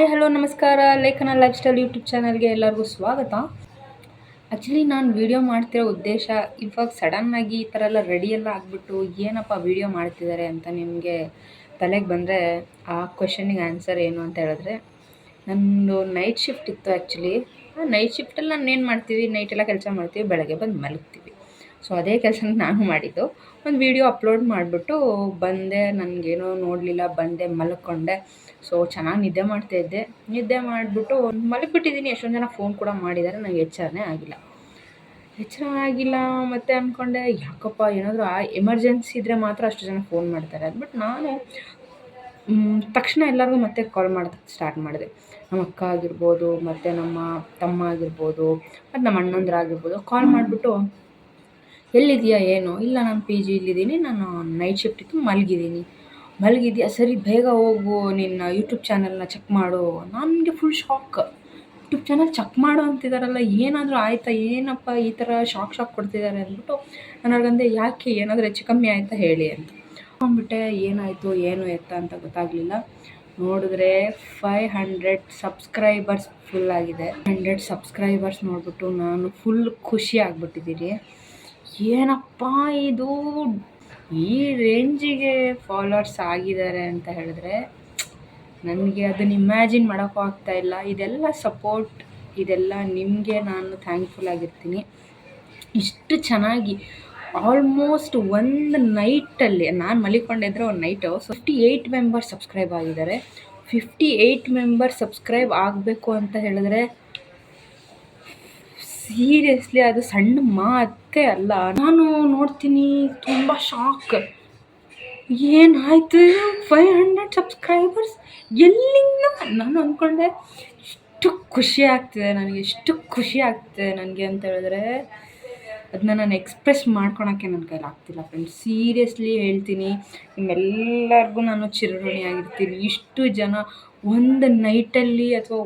Hi hello ನಮಸ್ಕಾರ. ಲೇಖನ life style YouTube ಚಾನಲ್ಗೆ ಎಲ್ಲರಿಗೂ ಸ್ವಾಗತ. ಆ್ಯಕ್ಚುಲಿ ನಾನು ವೀಡಿಯೋ ಮಾಡ್ತಿರೋ ಉದ್ದೇಶ, ಇವಾಗ ಸಡನ್ನಾಗಿ ಈ ಥರ ಎಲ್ಲ ರೆಡಿ ಎಲ್ಲ ಆಗಿಬಿಟ್ಟು ಏನಪ್ಪ ವೀಡಿಯೋ ಮಾಡ್ತಿದ್ದಾರೆ ಅಂತ ನಿಮಗೆ ತಲೆಗೆ ಬಂದರೆ ಆ ಕ್ವೆಶನಿಗೆ ಆನ್ಸರ್ ಏನು ಅಂತ ಹೇಳಿದ್ರೆ, ನನ್ನದು ನೈಟ್ ಶಿಫ್ಟ್ ಇತ್ತು. ಆ್ಯಕ್ಚುಲಿ ಆ ನೈಟ್ ಶಿಫ್ಟಲ್ಲಿ ನಾನು ಏನು ಮಾಡ್ತೀವಿ, ನೈಟೆಲ್ಲ ಕೆಲಸ ಮಾಡ್ತೀವಿ, ಬೆಳಗ್ಗೆ ಬಂದು ಮಲಗ್ತೀವಿ. ಸೊ ಅದೇ ಕೆಲಸನ ನಾನು ಮಾಡಿದ್ದು. ಒಂದು ವೀಡಿಯೋ ಅಪ್ಲೋಡ್ ಮಾಡಿಬಿಟ್ಟು ಬಂದೆ, ನನಗೇನೋ ನೋಡಲಿಲ್ಲ, ಬಂದೆ ಮಲ್ಕೊಂಡೆ. ಸೊ ಚೆನ್ನಾಗಿ ನಿದ್ದೆ ಮಾಡ್ತಾಯಿದ್ದೆ. ನಿದ್ದೆ ಮಾಡಿಬಿಟ್ಟು ಮಲಗಿಬಿಟ್ಟಿದ್ದೀನಿ. ಎಷ್ಟೊಂದು ಜನ ಫೋನ್ ಕೂಡ ಮಾಡಿದ್ದಾರೆ, ನನಗೆ ಎಚ್ಚರನೇ ಆಗಿಲ್ಲ. ಮತ್ತು ಅಂದ್ಕೊಂಡೆ ಯಾಕಪ್ಪ ಏನಾದರೂ ಎಮರ್ಜೆನ್ಸಿ ಇದ್ದರೆ ಮಾತ್ರ ಅಷ್ಟು ಜನ ಫೋನ್ ಮಾಡ್ತಾರೆ ಅಂದ್ಬಿಟ್ಟು ನಾನು ತಕ್ಷಣ ಎಲ್ಲರಿಗೂ ಮತ್ತೆ ಕಾಲ್ ಮಾಡೋದಕ್ಕೆ ಸ್ಟಾರ್ಟ್ ಮಾಡಿದೆ. ನಮ್ಮ ಅಕ್ಕ ಆಗಿರ್ಬೋದು, ಮತ್ತು ನಮ್ಮ ತಮ್ಮ ಆಗಿರ್ಬೋದು, ಮತ್ತು ನಮ್ಮ ಅಣ್ಣಂದ್ರಾಗಿರ್ಬೋದು ಕಾಲ್ ಮಾಡಿಬಿಟ್ಟು, ಎಲ್ಲಿದೆಯಾ ಏನು? ಇಲ್ಲ ನಾನು ಪಿ ಜಿಲಿದ್ದೀನಿ, ನಾನು ನೈಟ್ ಶಿಫ್ಟ್ ಇತ್ತು, ಮಲಗಿದ್ಯಾ? ಸರಿ ಬೇಗ ಹೋಗು, ನಿನ್ನ ಯೂಟ್ಯೂಬ್ ಚಾನಲ್ನ ಚೆಕ್ ಮಾಡು. ನನಗೆ full shock. YouTube channel check ಮಾಡು ಅಂತಿದ್ದಾರಲ್ಲ, ಏನಾದರೂ ಆಯಿತಾ? ಏನಪ್ಪ ಈ ಥರ ಶಾಕ್ ಕೊಡ್ತಿದ್ದಾರೆ ಅಂದ್ಬಿಟ್ಟು ನಾನು ಅವ್ರಿಗಂದೆ, ಯಾಕೆ ಏನಾದರೂ ಹೆಚ್ಚು ಕಮ್ಮಿ ಆಯಿತಾ ಹೇಳಿ ಅಂತ ಅಂದ್ಬಿಟ್ಟೆ. ಏನಾಯಿತು ಏನು ಎತ್ತ ಅಂತ ಗೊತ್ತಾಗಲಿಲ್ಲ. ನೋಡಿದ್ರೆ 500 ಸಬ್ಸ್ಕ್ರೈಬರ್ಸ್ ಫುಲ್ ಆಗಿದೆ. 100 ಸಬ್ಸ್ಕ್ರೈಬರ್ಸ್ ನೋಡಿಬಿಟ್ಟು ನಾನು ಫುಲ್ ಖುಷಿ ಆಗ್ಬಿಟ್ಟಿದ್ದೀನಿ. ಏನಪ್ಪ ಇದು ಈ ರೇಂಜಿಗೆ ಫಾಲೋವರ್ಸ್ ಆಗಿದ್ದಾರೆ ಅಂತ ಹೇಳಿದ್ರೆ ನನಗೆ ಅದನ್ನು ಇಮ್ಯಾಜಿನ್ ಮಾಡೋಕ್ಕೂ ಆಗ್ತಾಯಿಲ್ಲ. ಇದೆಲ್ಲ ಸಪೋರ್ಟ್, ಇದೆಲ್ಲ ನಿಮಗೆ ನಾನು ಥ್ಯಾಂಕ್ಫುಲ್ ಆಗಿರ್ತೀನಿ. ಇಷ್ಟು ಚೆನ್ನಾಗಿ ಆಲ್ಮೋಸ್ಟ್ ಒಂದು ನೈಟಲ್ಲಿ ನಾನು ಮಲಿಕೊಂಡಿದ್ರೆ ಒಂದು ನೈಟು 58 ಮೆಂಬರ್ಸ್ ಸಬ್ಸ್ಕ್ರೈಬ್ ಆಗಿದ್ದಾರೆ. 58 ಮೆಂಬರ್ಸ್ ಸಬ್ಸ್ಕ್ರೈಬ್ ಆಗಬೇಕು ಅಂತ ಹೇಳಿದ್ರೆ ಸೀರಿಯಸ್ಲಿ ಅದು ಸಣ್ಣ ಮಾತೇ ಅಲ್ಲ. ನಾನು ನೋಡ್ತೀನಿ, ತುಂಬ ಶಾಕ್. ಏನಾಯಿತು 500 ಸಬ್ಸ್ಕ್ರೈಬರ್ಸ್ ಎಲ್ಲಿಂದ? ನಾನು ಅಂದ್ಕೊಂಡೆ ಎಷ್ಟು ಖುಷಿ ಆಗ್ತಿದೆ ನನಗೆ ಅಂತ ಹೇಳಿದ್ರೆ ಅದನ್ನ ನಾನು ಎಕ್ಸ್ಪ್ರೆಸ್ ಮಾಡ್ಕೊಳಕ್ಕೆ ನನ್ನ ಕೈಲಿ ಆಗ್ತಿಲ್ಲ ಫ್ರೆಂಡ್ಸ್. ಸೀರಿಯಸ್ಲಿ ಹೇಳ್ತೀನಿ, ನಿಮ್ಮೆಲ್ಲರಿಗೂ ನಾನು ಚಿರಋಣಿಯಾಗಿರ್ತೀನಿ. ಇಷ್ಟು ಜನ ಒಂದು ನೈಟಲ್ಲಿ ಅಥವಾ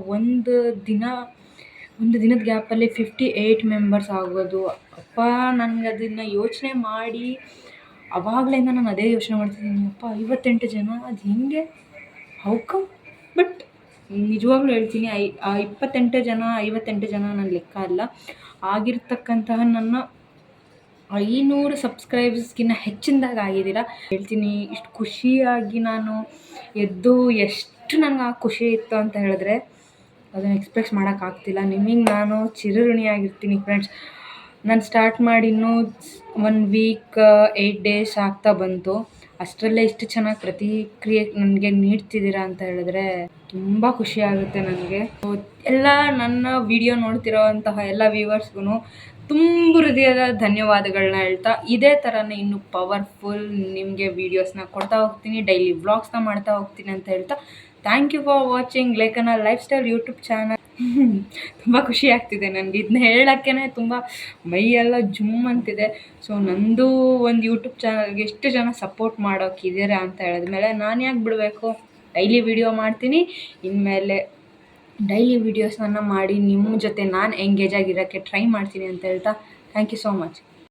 ಒಂದು ದಿನದ ಗ್ಯಾಪಲ್ಲಿ 58 ಮೆಂಬರ್ಸ್ ಆಗೋದು, ಅಪ್ಪ ನನಗೆ ಅದನ್ನು ಯೋಚನೆ ಮಾಡಿ ಆವಾಗಲಿಂದ ನಾನು ಅದೇ ಯೋಚನೆ ಮಾಡ್ತಿದ್ದೀನಿ. ಅಪ್ಪ 58 ಜನ, ಅದು ಹೆಂಗೆ, ಹೌಕಮ್? ಬಟ್ ನಿಜವಾಗ್ಲೂ ಹೇಳ್ತೀನಿ, 28 ಜನ 58 ಜನ ನನ್ನ ಲೆಕ್ಕ ಅಲ್ಲ. ಆಗಿರ್ತಕ್ಕಂತಹ ನನ್ನ 500 ಸಬ್ಸ್ಕ್ರೈಬರ್ಸ್ಗಿನ್ನ ಹೆಚ್ಚಿನದಾಗ ಆಗಿದ್ದೀರಾ. ಹೇಳ್ತೀನಿ, ಇಷ್ಟು ಖುಷಿಯಾಗಿ ನಾನು ಎದ್ದು ಎಷ್ಟು ನನಗೆ ಆ ಖುಷಿ ಇತ್ತು ಅಂತ ಹೇಳಿದ್ರೆ ಅದನ್ನು ಎಕ್ಸ್ಪ್ರೆಸ್ ಮಾಡೋಕ್ಕಾಗ್ತಿಲ್ಲ. ನಿಮಗೆ ನಾನು ಚಿರಋಣಿಯಾಗಿರ್ತೀನಿ ಫ್ರೆಂಡ್ಸ್. ನಾನು ಸ್ಟಾರ್ಟ್ ಮಾಡಿ ಇನ್ನೂ 1 ವೀಕ್ 8 ಡೇಸ್ ಆಗ್ತಾ ಬಂತು. ಅಷ್ಟರಲ್ಲೇ ಇಷ್ಟು ಚೆನ್ನಾಗಿ ಪ್ರತಿಕ್ರಿಯೆ ನನಗೆ ನೀಡ್ತಿದ್ದೀರಾ ಅಂತ ಹೇಳಿದ್ರೆ ತುಂಬ ಖುಷಿ ಆಗುತ್ತೆ ನನಗೆ. ಎಲ್ಲ ನನ್ನ ವಿಡಿಯೋ ನೋಡ್ತಿರೋವಂತಹ ಎಲ್ಲ ವ್ಯೂವರ್ಸ್ಗೂ ತುಂಬ ಹೃದಯದ ಧನ್ಯವಾದಗಳನ್ನ ಹೇಳ್ತಾ, ಇದೇ ಥರನೇ ಇನ್ನೂ ಪವರ್ಫುಲ್ ನಿಮಗೆ ವೀಡಿಯೋಸ್ನ ಕೊಡ್ತಾ ಹೋಗ್ತೀನಿ, ಡೈಲಿ ವ್ಲಾಗ್ಸ್ನ ಮಾಡ್ತಾ ಹೋಗ್ತೀನಿ ಅಂತ ಹೇಳ್ತಾ, ಥ್ಯಾಂಕ್ ಯು ಫಾರ್ ವಾಚಿಂಗ್ ಲೇಖನ ಲೈಫ್ ಸ್ಟೈಲ್ ಯೂಟ್ಯೂಬ್ ಚಾನಲ್. ತುಂಬ ಖುಷಿ ಆಗ್ತಿದೆ ನನಗೆ ಇದನ್ನ ಹೇಳೋಕ್ಕೇ, ತುಂಬ ಮೈಯೆಲ್ಲ ಜುಮ್ ಅಂತಿದೆ. ಸೊ ನಂದು ಒಂದು ಯೂಟ್ಯೂಬ್ ಚಾನಲ್ಗೆ ಎಷ್ಟು ಜನ ಸಪೋರ್ಟ್ ಮಾಡೋಕ್ಕಿದ್ದೀರಾ ಅಂತ ಹೇಳಿದ್ಮೇಲೆ ನಾನು ಯಾಕೆ ಬಿಡಬೇಕು? ಡೈಲಿ ವೀಡಿಯೋ ಮಾಡ್ತೀನಿ. ಇನ್ಮೇಲೆ ಡೈಲಿ ವೀಡಿಯೋಸ್ನ ಮಾಡಿ ನಿಮ್ಮ ಜೊತೆ ನಾನು ಎಂಗೇಜ್ ಆಗಿರೋಕ್ಕೆ ಟ್ರೈ ಮಾಡ್ತೀನಿ ಅಂತ ಹೇಳ್ತಾ, ಥ್ಯಾಂಕ್ ಯು ಸೋ ಮಚ್.